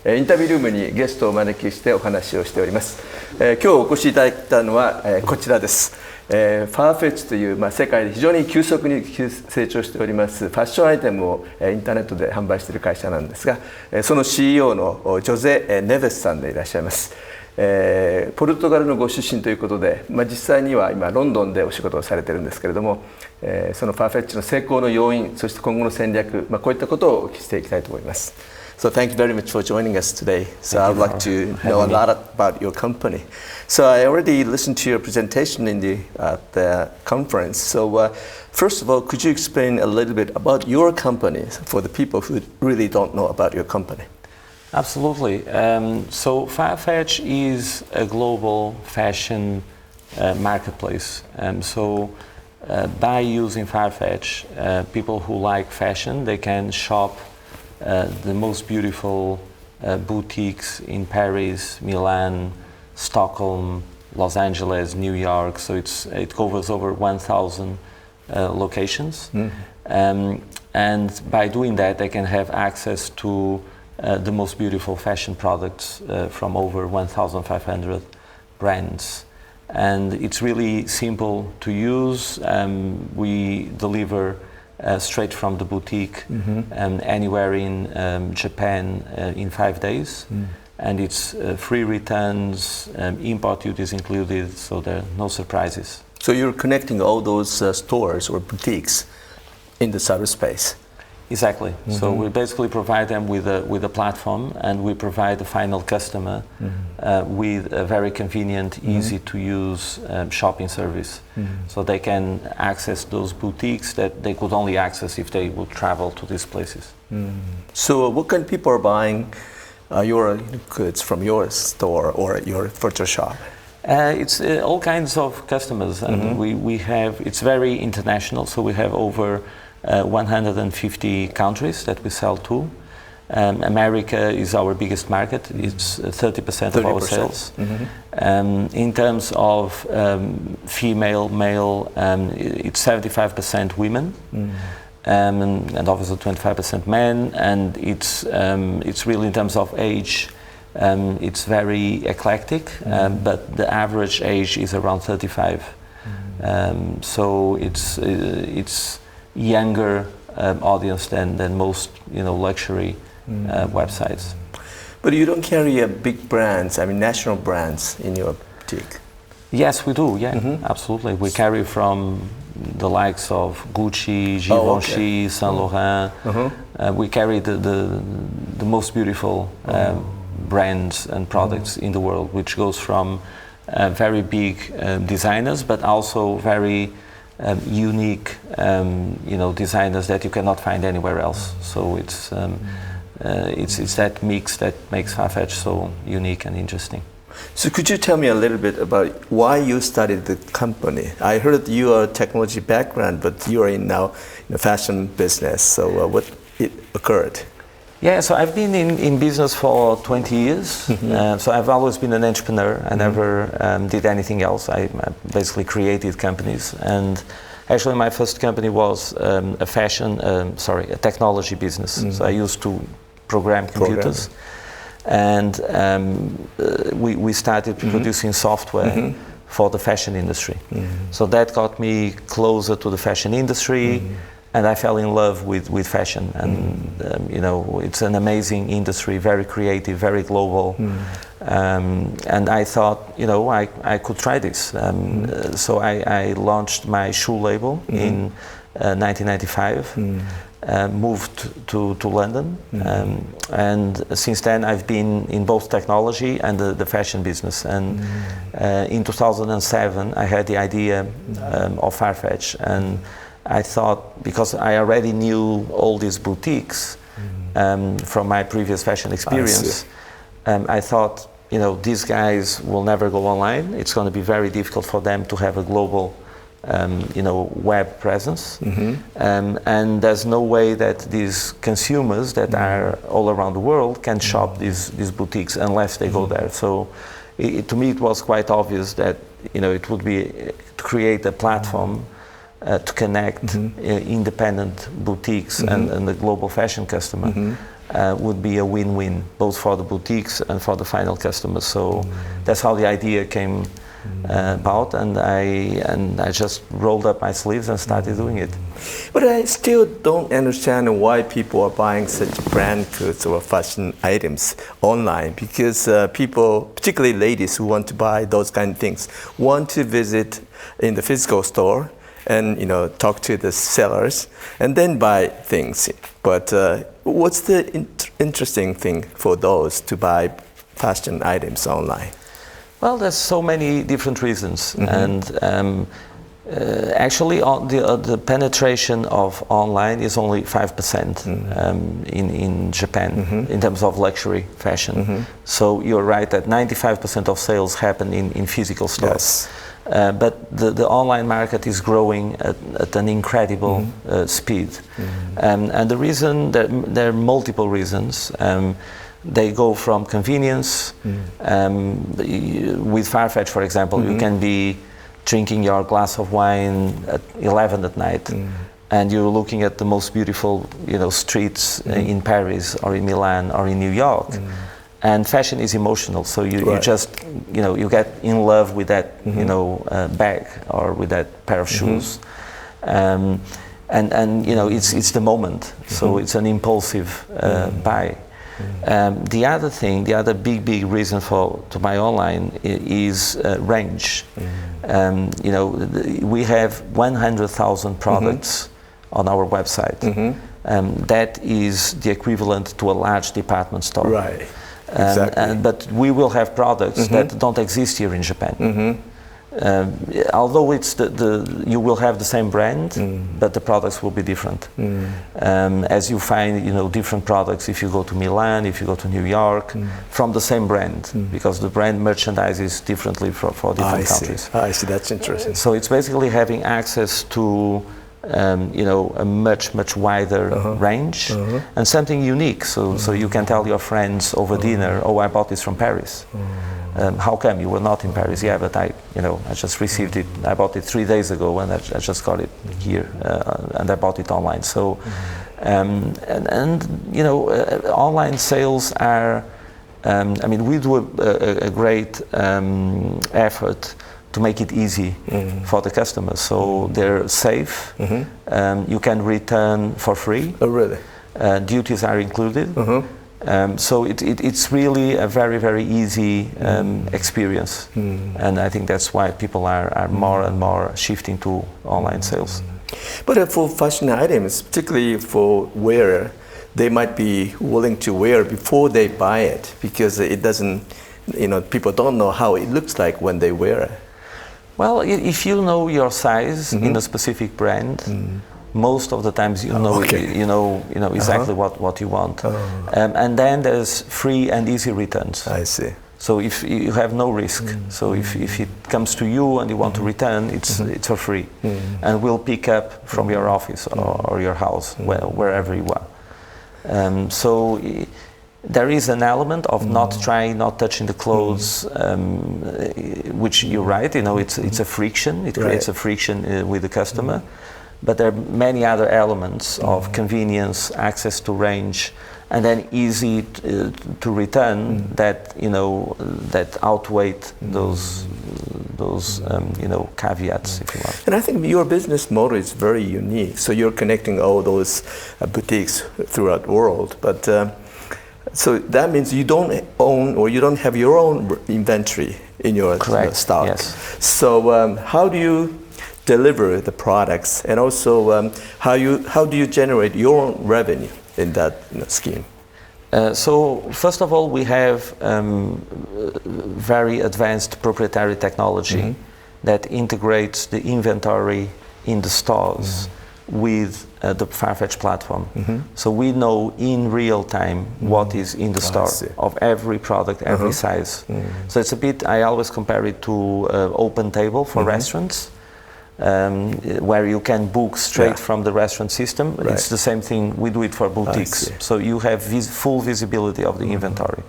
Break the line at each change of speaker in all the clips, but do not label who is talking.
インタビュールームにゲストをお招きしてお話をしております。今日お越しいただいたのはこちらです。ファーフェッチという、世界で非常に急速に成長しておりますファッションアイテムをインターネットで販売している会社なんですが、その CEO のジョゼ・ネベスさんでいらっしゃいます。ポルトガルのご出身ということで、実際には今ロンドンでお仕事をされているんですけれども、そのファーフェッチの成功の要因、そして今後の戦略、こういったことをお聞きしていきたいと思います。So thank you very much for joining us today. So I'd like to know a lot about your company. So I already listened to your presentation in the conference. So first of all, could you explain a little bit about your company for the people who really don't know about your company?
Absolutely. So Farfetch is a global fashion marketplace. So by using Farfetch, people who like fashion, they can shop the most beautiful boutiques in Paris, Milan, Stockholm, Los Angeles, New York. So it covers over 1,000 locations. And by doing that, they can have access to the most beautiful fashion products from over 1,500 brands. And it's really simple to use. We deliver straight from the boutique anywhere in Japan in 5 days. And it's free returns, import duties included, so there are no surprises.
So you're connecting all those stores or boutiques in the cyberspace?
Exactly. So we basically provide them with a platform, and we provide the final customer with a very convenient, easy to use shopping service. So they can access those boutiques that they could only access if they would travel to these places.
So what kind of people are buying your goods from your store or your virtual shop?
It's all kinds of customers, and we have, it's very international, so we have over 150 countries that we sell to. America is our biggest market. It's 30% of our sales. In terms of female, male, it's 75% women, and obviously 25% men. And it's really in terms of age, it's very eclectic, but the average age is around 35. So it's younger audience than most luxury websites.
But you don't carry big brands, I mean national brands in your boutique?
Yes, we do, absolutely. We carry from the likes of Gucci, Givenchy, Saint Laurent. We carry the most beautiful brands and products in the world, which goes from very big designers, but also very unique, designers that you cannot find anywhere else. So it's that mix that makes Farfetch so unique and interesting.
So could you tell me a little bit about why you started the company? I heard you are a technology background, but you are now in the fashion business. So what occurred?
Yeah, so I've been in business for 20 years. So I've always been an entrepreneur. I never did anything else. I basically created companies. And actually my first company was a technology business. So I used to program computers. And we started producing software for the fashion industry. So that got me closer to the fashion industry. And I fell in love with fashion, and it's an amazing industry, very creative, very global. And I thought, I could try this. So I launched my shoe label in 1995, moved to London, and since then I've been in both technology and the fashion business. And in 2007, I had the idea of Farfetch, and I thought, because I already knew all these boutiques from my previous fashion experience, I thought, these guys will never go online. It's going to be very difficult for them to have a global, web presence. And there's no way that these consumers that are all around the world can shop these boutiques unless they go there. So to me, it was quite obvious that, it would be to create a platform to connect independent boutiques and the global fashion customer would be a win-win, both for the boutiques and for the final customers. So that's how the idea came about, and I just rolled up my sleeves and started doing it.
But I still don't understand why people are buying such brand goods or fashion items online, because people, particularly ladies who want to buy those kind of things, want to visit in the physical store and talk to the sellers and then buy things. But what's the interesting thing for those to buy fashion items online?
Well, there's so many different reasons, and actually the penetration of online is only 5% in Japan in terms of luxury fashion. So you're right that 95% of sales happen in physical stores. Yes. But the online market is growing at an incredible speed. And the reason, there are multiple reasons. They go from convenience. With Farfetch, for example, you can be drinking your glass of wine at 11 at night, and you're looking at the most beautiful, streets in Paris or in Milan or in New York. And fashion is emotional, so you just, you get in love with that, bag or with that pair of shoes. And it's the moment, so it's an impulsive buy. The other big reason to buy online is range. We have 100,000 products on our website. That is the equivalent to a large department store.
Right. Exactly.
But we will have products that don't exist here in Japan. Although you will have the same brand, but the products will be different. As you find, different products if you go to Milan, if you go to New York, from the same brand, because the brand merchandises differently for different countries.
I see. That's interesting.
So it's basically having access to a much wider range and something unique. So you can tell your friends over dinner, "Oh, I bought this from Paris." How come you were not in Paris? Yeah, but I just received it. I bought it 3 days ago, and I just got it here, and I bought it online. So, online sales are. We do a great effort to make it easy for the customers. So they're safe. You can return for free.
Oh, really?
Duties are included. So it's really a very easy experience, and I think that's why people are more and more shifting to online sales.
But for fashion items, particularly for wear, they might be willing to wear before they buy it, because it doesn't, people don't know how it looks like when they wear it.
Well, if you know your size in a specific brand, most of the times you know exactly what you want. And then there's free and easy returns.
I see.
So if you have no risk, so if it comes to you and you want to return, it's for free, and we'll pick up from your office or your house, wherever you are. So there is an element of not touching the clothes, which you're right. It's a friction. It creates a friction with the customer. But there are many other elements of convenience, access to range, and then easy to return that outweigh those caveats, if you want.
And I think your business model is very unique. So you're connecting all those boutiques throughout the world, but so that means you don't own or you don't have your own inventory in your stock.
Yes.
So how do you deliver the products, and also how do you generate your own revenue in that scheme?
So first of all, we have very advanced proprietary technology that integrates the inventory in the stores with the Farfetch platform. So we know in real time what is in the store of every product, every size. So it's a bit, I always compare it to open table for restaurants. Where you can book straight from the restaurant system. It's the same thing, we do it for boutiques. So you have full visibility of the inventory.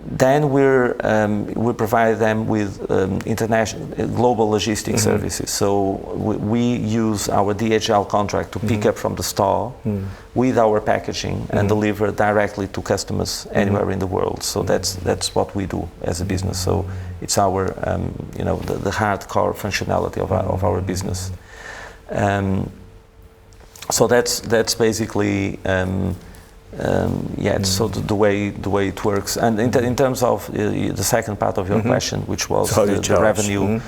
then we provide them with international global logistics services. So we use our DHL contract to pick up from the store with our packaging and deliver directly to customers anywhere in the world. So that's what we do as a business. So it's our the hardcore functionality of our business. So that's basically. So the way it works, and in terms of the second part of your question, which was the revenue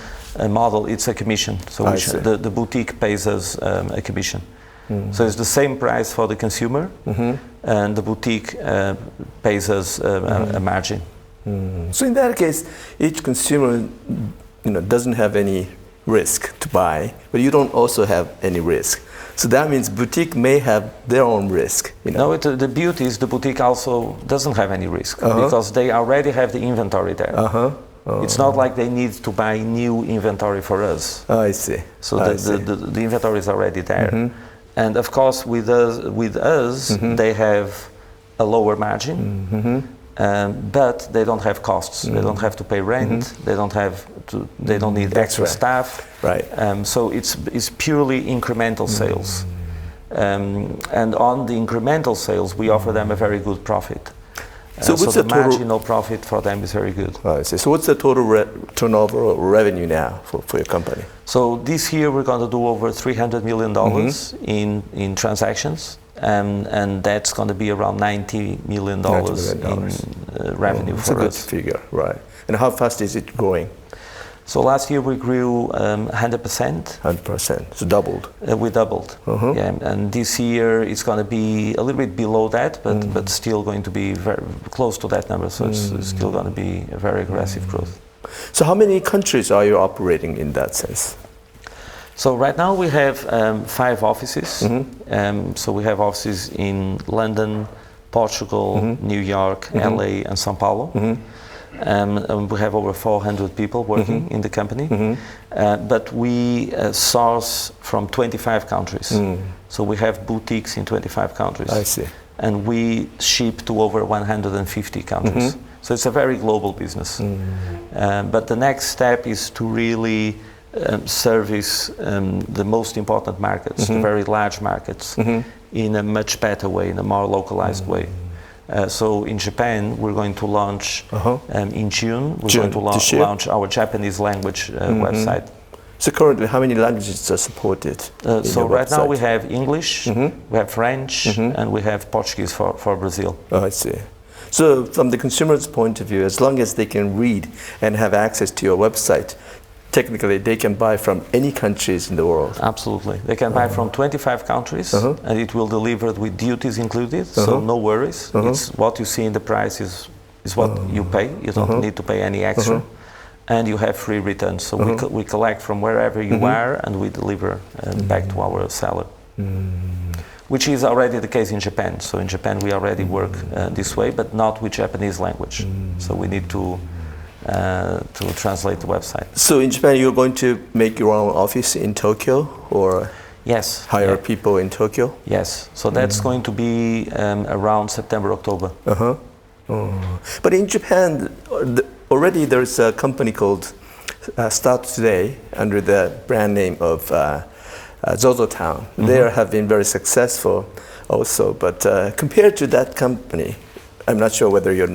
model, it's a commission. So the boutique pays us a commission. So it's the same price for the consumer, and the boutique pays us a margin.
So in that case, each consumer, doesn't have any risk to buy, but you don't also have any risk. So that means boutique may have their own risk.
No, the beauty is the boutique also doesn't have any risk because they already have the inventory there. It's not like they need to buy new inventory for us.
I see.
So the inventory is already there. And of course, with us they have a lower margin. But they don't have costs. They don't have to pay rent. They don't need extra staff.
Right.
So it's purely incremental sales. And on the incremental sales, we offer them a very good profit. So the marginal profit for them is very good.
I see. So what's the total turnover or revenue now for your company?
So this year we're going to do over $300 million in transactions. And that's going to be around $90 million in revenue for us.
That's a good figure, right. And how fast is it growing?
So last year we grew 100%.
100%, so doubled.
We doubled, yeah. And this year it's going to be a little bit below that, but still going to be very close to that number. So it's still going to be a very aggressive growth.
So how many countries are you operating in that sense?
So right now we have 5 offices. So we have offices in London, Portugal, New York, LA, and São Paulo. And we have over 400 people working in the company. But we source from 25 countries. So we have boutiques in 25 countries.
I see.
And we ship to over 150 countries. So it's a very global business. But the next step is to really service the most important markets, the very large markets, in a much better way, in a more localized way. So in Japan, we're going to launch in June. We're going to launch our Japanese language website.
So currently, how many languages are supported?
So right now we have English, we have French, and we have Portuguese for Brazil.
Oh, I see. So from the consumer's point of view, as long as they can read and have access to your website, technically they can buy from any countries in the world.
Absolutely. They can buy from 25 countries and it will deliver with duties included, so no worries. It's what you see in the price is what you pay. You don't need to pay any extra. And you have free returns. So we collect from wherever you are and we deliver back to our seller. Which is already the case in Japan. So in Japan we already work this way, but not with Japanese language. So we need to translate the website. So in Japan, you're going to make your own office in Tokyo, or hire people in Tokyo? Yes. So that's going to be around September, October. But in Japan, already there's a company called Start Today under the brand name of ZOZOTOWN. They have been very successful also, but compared to that company, I'm not sure whether you're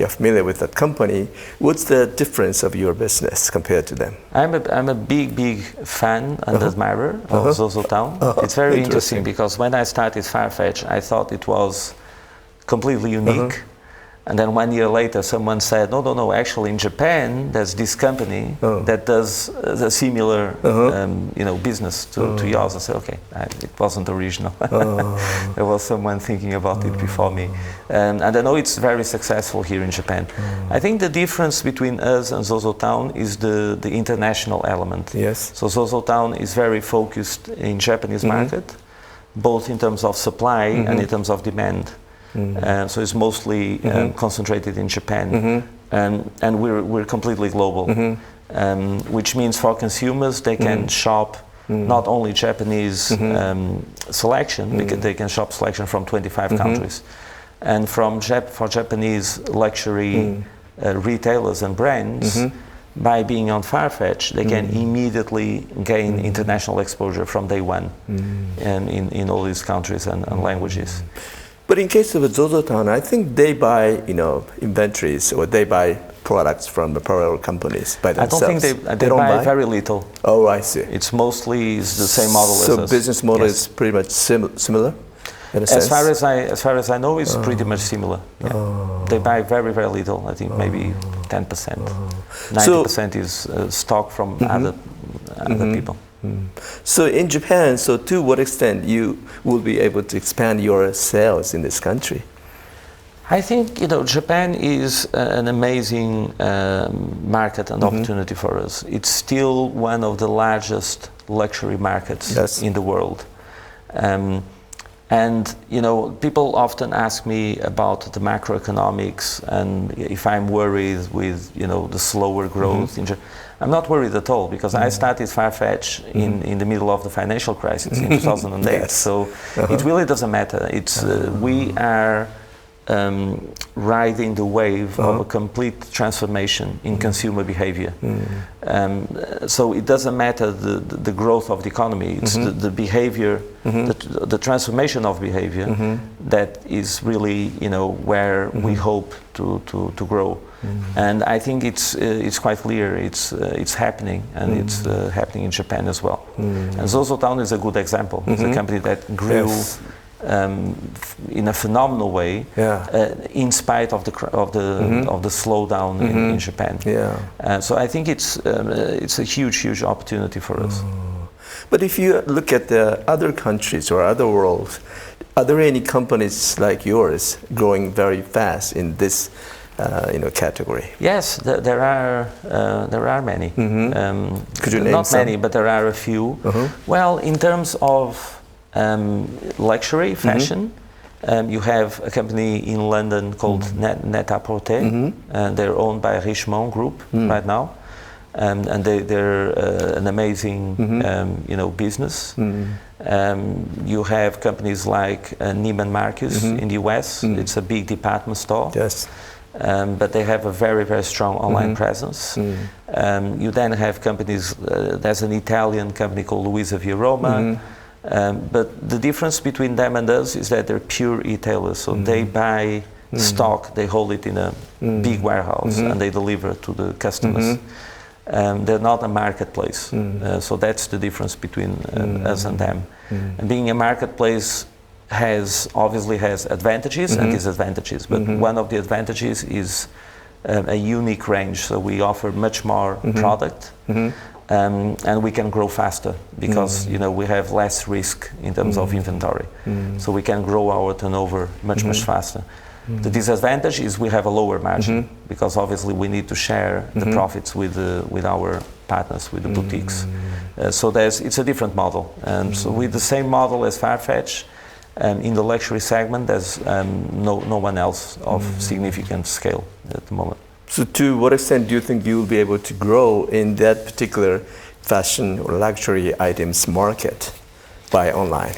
familiar with that company. What's the difference of your business compared to them? I'm a big fan and admirer of ZOZOTOWN. It's very interesting because when I started Farfetch, I thought it was completely unique. And then 1 year later, someone said, no, actually in Japan, there's this company that does a similar business to yours. I said, okay, it wasn't original. There was someone thinking about it before me. And I know it's very successful here in Japan. I think the difference between us and ZOZOTOWN is the international element. Yes. So ZOZOTOWN is very focused in Japanese market, both in terms of supply and in terms of demand. So it's mostly concentrated in Japan, and we're completely global, which means for consumers they can shop not only Japanese selection, because they can shop selection from 25 countries, And for Japanese luxury retailers and brands, by being on Farfetch, they can immediately gain international exposure from day one in all these countries and languages.
But in case of ZOZOTOWN, I think they buy, inventories or they buy products from apparel companies by themselves.
I don't think they buy very little.
Oh, I see.
It's mostly the same model as us.
So business model is pretty much similar in a sense?
As far as I know, it's pretty much similar. Yeah. They buy very, very little. I think maybe 10%. 90% is stock from other people.
So in Japan, to what extent you will be able to expand your sales in this country?
I think Japan is an amazing market and opportunity for us. It's still one of the largest luxury markets in the world. And people often ask me about the macroeconomics and if I'm worried with the slower growth in Japan. I'm not worried at all, because I started Farfetch in the middle of the financial crisis in 2008. So it really doesn't matter. It's we are riding the wave of a complete transformation in consumer behavior. So it doesn't matter the growth of the economy. It's the behavior, the transformation of behavior that is really where we hope to grow. And I think it's quite clear it's happening, and it's happening in Japan as well. And ZOZOTOWN is a good example. It's a company that grew in a phenomenal way, in spite of the slowdown in Japan. So I think it's a huge opportunity for us.
But if you look at the other countries or other worlds, are there any companies like yours growing very fast in this category?
Yes, there are many.
Could you name
not
some?
many, but there are a few. Well, in terms of luxury fashion, you have a company in London called Net-a-Porter, and they're owned by Richemont Group right now, and they're an amazing business. You have companies like Neiman Marcus in the US. It's a big department store.
Yes.
But they have a very, very strong online presence. You then have companies, there's an Italian company called Luisa Via Roma. But the difference between them and us is that they're pure retailers. So they buy stock, they hold it in a big warehouse, and they deliver to the customers. They're not a marketplace. So that's the difference between us and them. And being a marketplace obviously has advantages and disadvantages. But one of the advantages is a unique range. So we offer much more product. And we can grow faster because we have less risk in terms of inventory, so we can grow our turnover much faster. The disadvantage is we have a lower margin because obviously we need to share the profits with our partners, with the boutiques. So it's a different model. So with the same model as Farfetch, in the luxury segment, there's no one else of significant scale at the moment.
So to what extent do you think you will be able to grow in that particular fashion or luxury items market by online?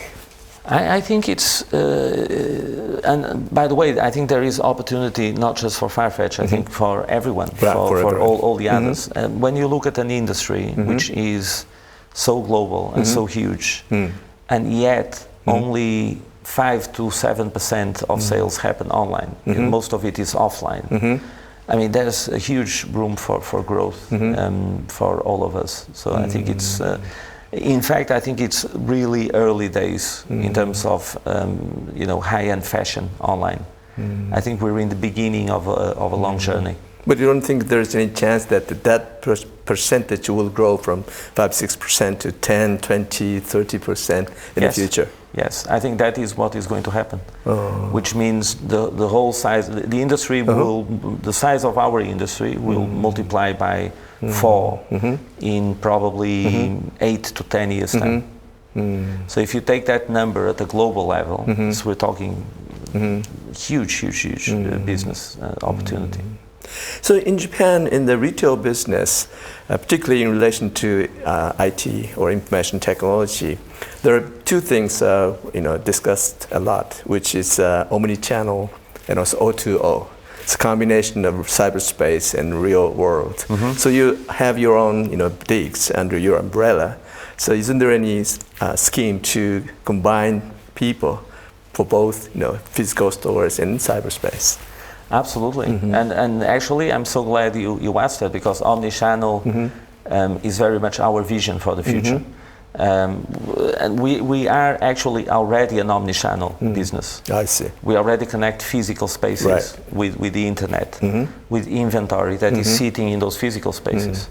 I think it's, and by the way, I think there is opportunity not just for Farfetch, I think for everyone, for all the others. When you look at an industry which is so global and so huge, and yet only 5 to 7% of sales happen online, and most of it is offline. I mean, there's a huge room for growth for all of us. So I think it's, in fact, I think it's really early days in terms of, high-end fashion online. I think we're in the beginning of a long journey.
But you don't think there's any chance that percentage will grow from 5-6% to 10, 20, 30% in the future?
Yes, I think that is what is going to happen, which means the whole size, the industry will, the size of our industry will multiply by 4 in probably 8 to 10 years time. So if you take that number at a global level, so we're talking huge business opportunity.
So in Japan, in the retail business, particularly in relation to IT or information technology, there are two things discussed a lot, which is omni-channel and also O2O. It's a combination of cyberspace and real world. So you have your own, boutiques under your umbrella. So isn't there any scheme to combine people for both, physical stores and cyberspace?
Absolutely. And actually, I'm so glad you asked that, because omnichannel is very much our vision for the future. And we are actually already an omnichannel business.
I see.
We already connect physical spaces with the internet, with inventory that is sitting in those physical spaces.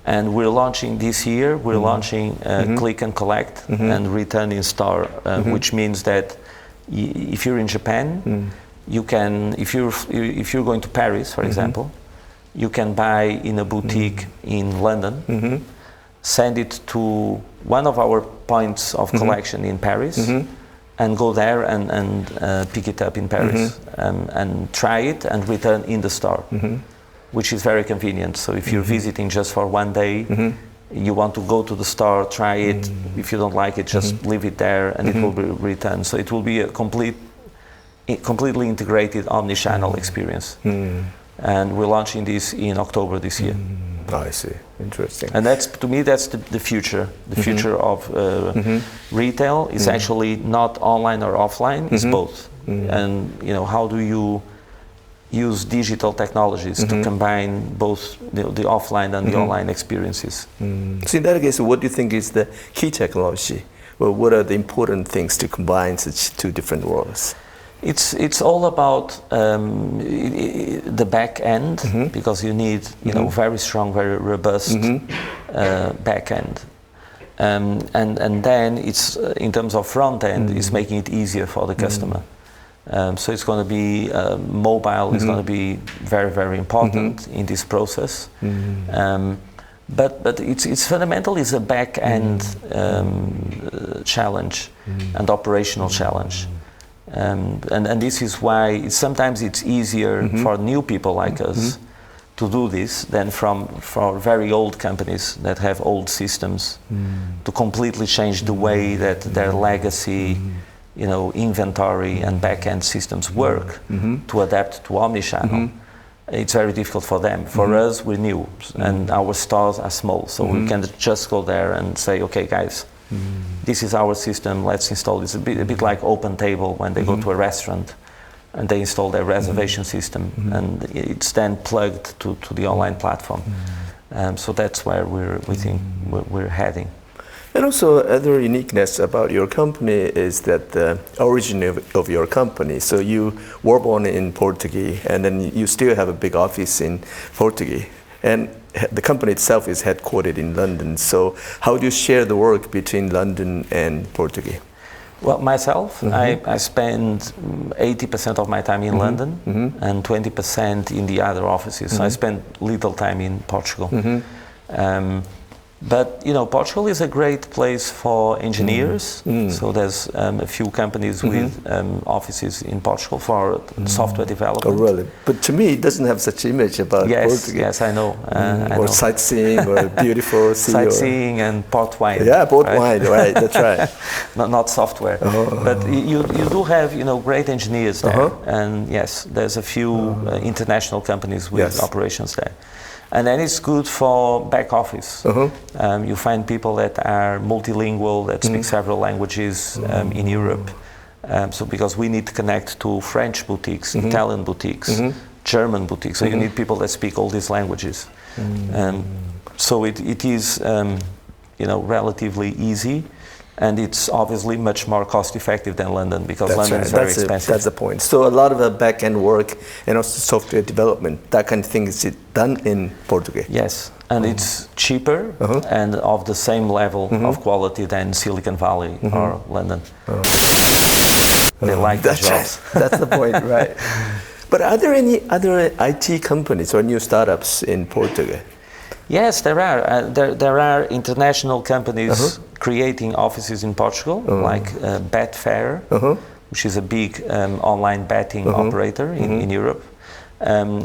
And we're launching this year, we're launching click and collect and return in store, which means that if you're in Japan, you can, if you're going to Paris, for example, you can buy in a boutique in London, send it to one of our points of collection in Paris, and go there and pick it up in Paris, and try it and return in the store, which is very convenient. So if you're visiting just for one day, you want to go to the store, try it. If you don't like it, just leave it there and it will be returned. So it will be a completely integrated omni-channel experience. And we're launching this in October this year.
I see. Interesting.
And that's, to me, that's the future. The future of retail is actually not online or offline, it's both. And how do you use digital technologies to combine both the offline and the online experiences?
So in that case, what do you think is the key technology? Well, what are the important things to combine such two different worlds?
It's all about the back end, because you need very strong, very robust back end, and then it's in terms of front end, it's making it easier for the customer. So it's going to be mobile. Is going to be very, very important in this process. But it's fundamental is a back end challenge and operational challenge. And this is why sometimes it's easier for new people like us to do this than for very old companies that have old systems to completely change the way that their legacy, inventory and back-end systems work to adapt to omnichannel. It's very difficult for them. For us, we're new and our stores are small, so we can just go there and say, okay, guys, this is our system, let's install this. A bit like Open Table when they go to a restaurant and they install their reservation system, and it's then plugged to the online platform. So that's where we think we're heading.
And also, other uniqueness about your company is that the origin of your company. So you were born in Portugal, and then you still have a big office in Portugal. And the company itself is headquartered in London. So how do you share the work between London and Portugal?
Well, myself, I spend 80% of my time in London and 20% in the other offices. So I spend little time in Portugal. But Portugal is a great place for engineers. So there's a few companies with offices in Portugal for software development.
Oh, really? But to me, it doesn't have such image about Portugal.
Yes, I know.
Or sightseeing, or beautiful sea.
Sightseeing and port wine.
Yeah, port wine, right? That's right.
not software. But you do have great engineers there, and yes, there's a few international companies with operations there. And then it's good for back office. You find people that are multilingual, that speak several languages in Europe. So because we need to connect to French boutiques, Italian boutiques, German boutiques. So you need people that speak all these languages. So it is relatively easy. And it's obviously much more cost-effective than London, because London is very expensive.
That's the point. So a lot of the back-end work and also software development, that kind of thing is done in Portugal.
Yes, and it's cheaper and of the same level of quality than Silicon Valley or London. They like the jobs.
That's the point, right? But are there any other IT companies or new startups in Portugal?
Yes, there are. There are international companies creating offices in Portugal, like Betfair, which is a big online betting operator in Europe.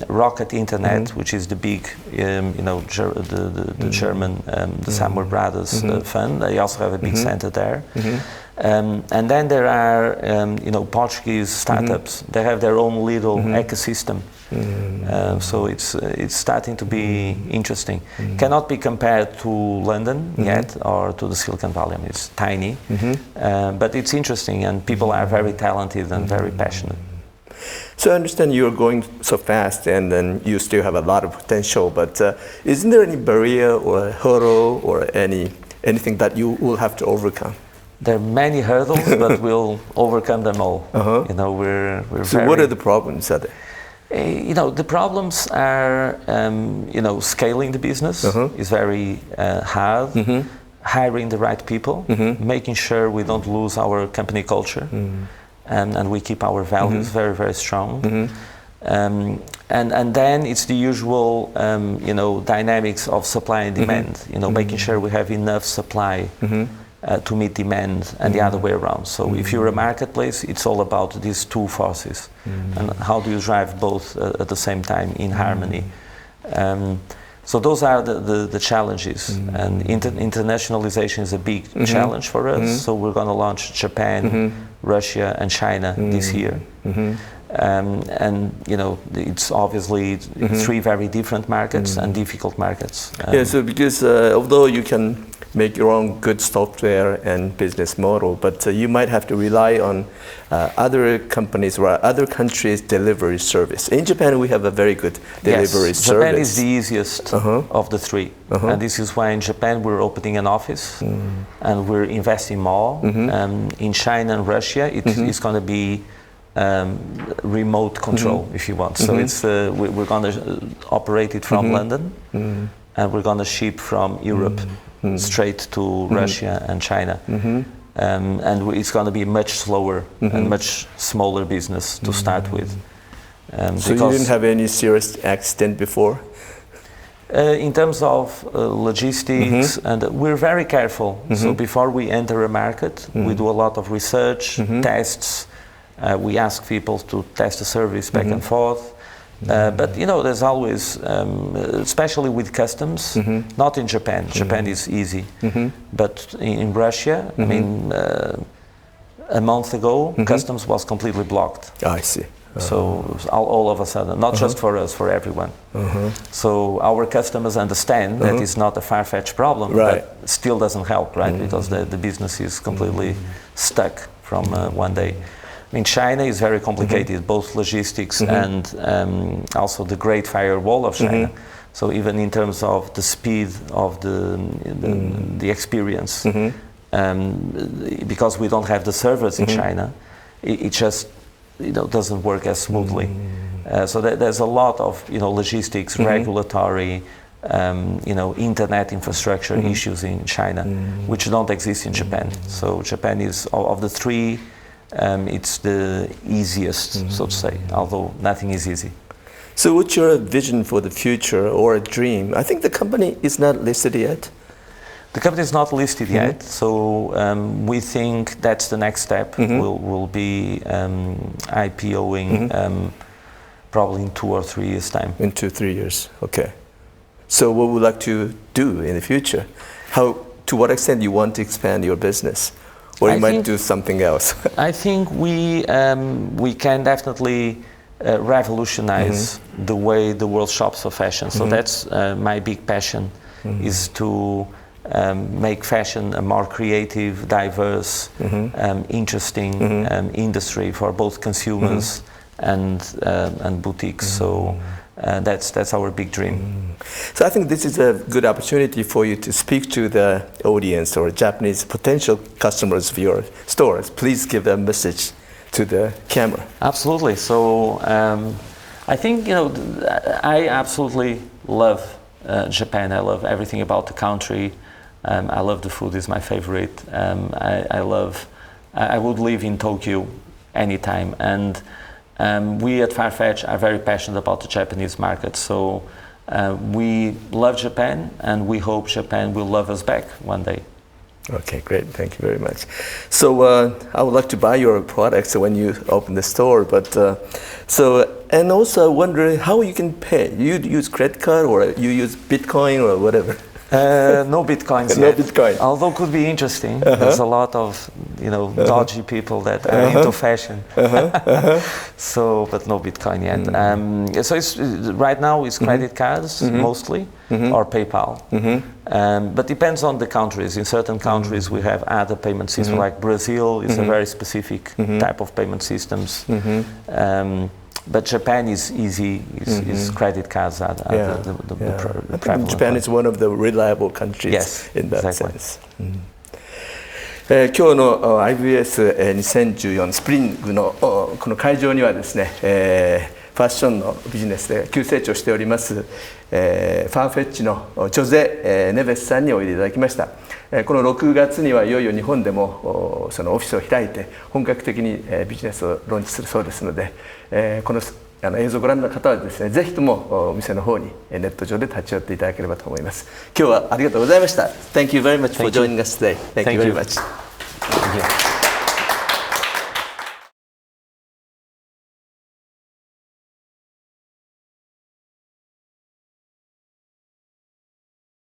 Rocket Internet, which is the big, the German, the Samwer Brothers fund. They also have a big center there. And then there are, Portuguese startups. They have their own little ecosystem. So it's starting to be interesting. Cannot be compared to London yet or to the Silicon Valley. I mean, it's tiny, but it's interesting, and people are very talented and very passionate.
So I understand you're going so fast, and then you still have a lot of potential. But isn't there any barrier or hurdle or anything that you will have to overcome?
There are many hurdles, but we'll overcome them all. We're
so
very,
what are the problems?
the problems are, scaling the business is very hard. Hiring the right people, making sure we don't lose our company culture, and we keep our values very, very strong. And then it's the usual, dynamics of supply and demand. Making sure we have enough supply to meet demand, and the other way around. So if you're a marketplace, it's all about these two forces, and how do you drive both at the same time in harmony. So those are the challenges, and internationalization is a big challenge for us. So we're going to launch Japan, Russia, and China this year. And it's obviously three very different markets and difficult markets.
So because although you can make your own good software and business model, but you might have to rely on other companies or other countries' delivery service. In Japan, we have a very good delivery service.
Japan is the easiest of the three. And this is why in Japan we're opening an office and we're investing more. In China and Russia, it's going to be remote control, if you want. So it's we're going to operate it from London, and we're going to ship from Europe straight to Russia and China. And it's going to be much slower and much smaller business to start with.
So you didn't have any serious accident before?
In terms of logistics, and we're very careful. So before we enter a market, we do a lot of research, tests. We ask people to test the service back and forth. But there's always, especially with customs, not in Japan. Japan is easy. But in Russia, I mean, a month ago, customs was completely blocked.
I see.
So all of a sudden, not just for us, for everyone. So our customers understand that it's not a far-fetched problem, but still doesn't help, right? Because the business is completely stuck from one day. I mean, China is very complicated, both logistics and also the Great Firewall of China. So even in terms of the speed of the experience, because we don't have the servers in China, it just doesn't work as smoothly. So there's a lot of logistics, regulatory, internet infrastructure issues in China, which don't exist in Japan. So Japan is of the three. It's the easiest, so to say, although nothing is easy.
So what's your vision for the future or a dream? I think the company is not listed yet.
The company is not listed yet, so we think that's the next step. We'll be IPOing probably in 2 or 3 years' time.
In 2-3 years, okay. So what would you like to do in the future? To what extent you want to expand your business? Or you might do something else.
I think we can definitely revolutionize the way the world shops for fashion. So that's my big passion, is to make fashion a more creative, diverse, interesting industry for both consumers and boutiques. So that's our big dream.
So I think this is a good opportunity for you to speak to the audience or Japanese potential customers of your stores. Please give a message to the camera.
Absolutely. So I think I absolutely love Japan. I love everything about the country. I love the food; is my favorite. I would live in Tokyo anytime, and we at Farfetch are very passionate about the Japanese market. So we love Japan, and we hope Japan will love us back one day.
Okay, great. Thank you very much. So I would like to buy your products when you open the store. But and also I wonder how you can pay. You use credit card or you use Bitcoin or whatever.
No bitcoins
No
yet.
Bitcoin.
Although could be interesting. There's a lot of dodgy people that are into fashion. So, but no Bitcoin yet. So it's, right now it's credit cards mostly, or PayPal. But depends on the countries. In certain countries we have other payment systems, like Brazil is a very specific type of payment systems. But Japan is easy, is credit cards are the prevalent
Japan
one.
is one of the reliable countries
Yes,
in that
exactly.
sense. 今日の IBS2014 スプリングのこの会場にはですね、ファッションのビジネスで急成長しております、ファーフェッチのジョゼ・ネベスさんにおいでいただきました。この6月にはいよいよ日本でもそのオフィスを開いて本格的にビジネスをローンチするそうですので、この映像をご覧の方はですね、ぜひともお店の方にネット上で立ち寄っていただければと思います。今日はありがとうございました。Thank you very much for joining us today. Thank you very much.
Thank you.